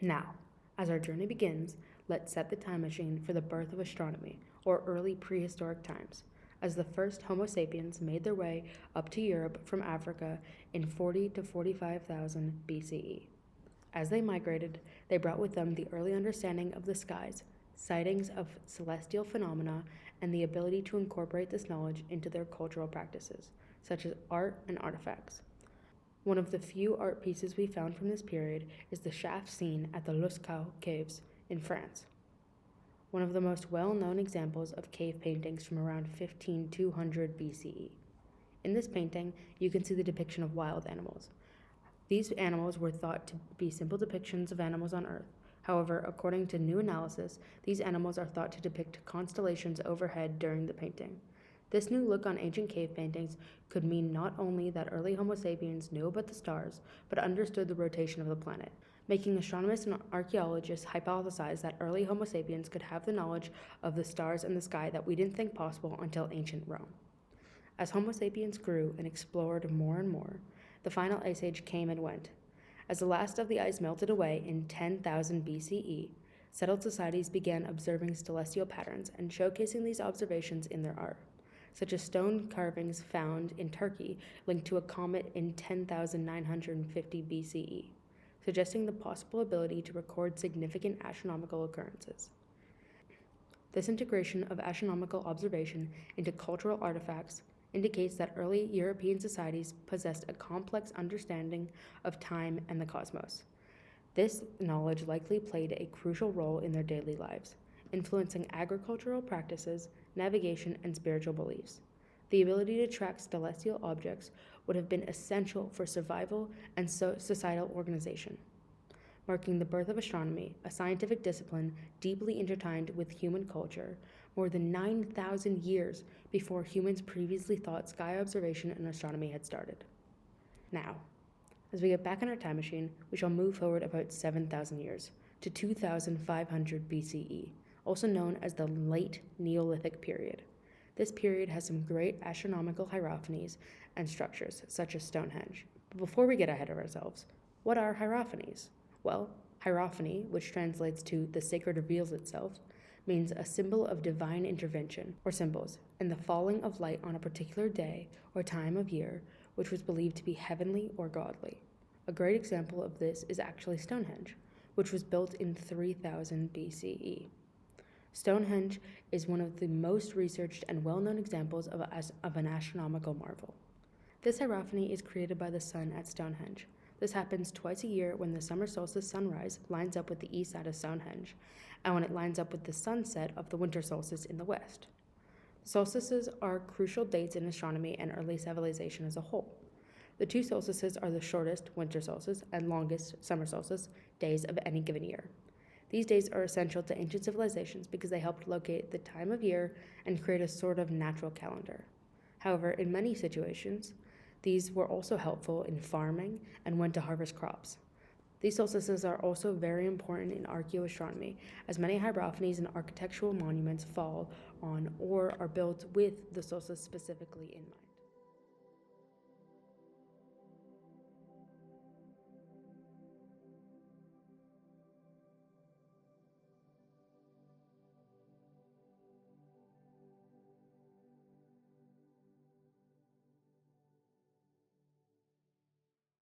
Now, as our journey begins, let's set the time machine for the birth of astronomy, or early prehistoric times, as the first Homo sapiens made their way up to Europe from Africa in 40 to 45,000 BCE. As they migrated, they brought with them the early understanding of the skies, sightings of celestial phenomena, and the ability to incorporate this knowledge into their cultural practices, such as art and artifacts. One of the few art pieces we found from this period is the shaft seen at the Luscaux caves in France, one of the most well-known examples of cave paintings from around 1500 BCE. In this painting, you can see the depiction of wild animals. These animals were thought to be simple depictions of animals on Earth. However, according to new analysis, these animals are thought to depict constellations overhead during the painting. This new look on ancient cave paintings could mean not only that early Homo sapiens knew about the stars, but understood the rotation of the planet, making astronomers and archaeologists hypothesize that early Homo sapiens could have the knowledge of the stars and the sky that we didn't think possible until ancient Rome. As Homo sapiens grew and explored more and more, the final ice age came and went. As the last of the ice melted away in 10,000 BCE, settled societies began observing celestial patterns and showcasing these observations in their art, such as stone carvings found in Turkey linked to a comet in 10,950 BCE, suggesting the possible ability to record significant astronomical occurrences. This integration of astronomical observation into cultural artifacts indicates that early European societies possessed a complex understanding of time and the cosmos. This knowledge likely played a crucial role in their daily lives, influencing agricultural practices, navigation, and spiritual beliefs. The ability to track celestial objects would have been essential for survival and societal organization, marking the birth of astronomy, a scientific discipline deeply intertwined with human culture, more than 9,000 years before humans previously thought sky observation and astronomy had started. Now, as we get back in our time machine, we shall move forward about 7,000 years to 2,500 BCE, also known as the Late Neolithic period. This period has some great astronomical hierophanies and structures, such as Stonehenge. But before we get ahead of ourselves, what are hierophanies? Well, hierophany, which translates to the sacred reveals itself, means a symbol of divine intervention, or symbols, and the falling of light on a particular day or time of year, which was believed to be heavenly or godly. A great example of this is actually Stonehenge, which was built in 3000 BCE. Stonehenge is one of the most researched and well-known examples of an astronomical marvel. This hierophany is created by the sun at Stonehenge. This happens twice a year when the summer solstice sunrise lines up with the east side of Stonehenge, and when it lines up with the sunset of the winter solstice in the west. Solstices are crucial dates in astronomy and early civilization as a whole. The two solstices are the shortest, winter solstice, and longest, summer solstice, days of any given year. These days are essential to ancient civilizations because they helped locate the time of year and create a sort of natural calendar. However, in many situations, these were also helpful in farming and when to harvest crops. These solstices are also very important in archaeoastronomy, as many hierophanies and architectural monuments fall on or are built with the solstice specifically in mind.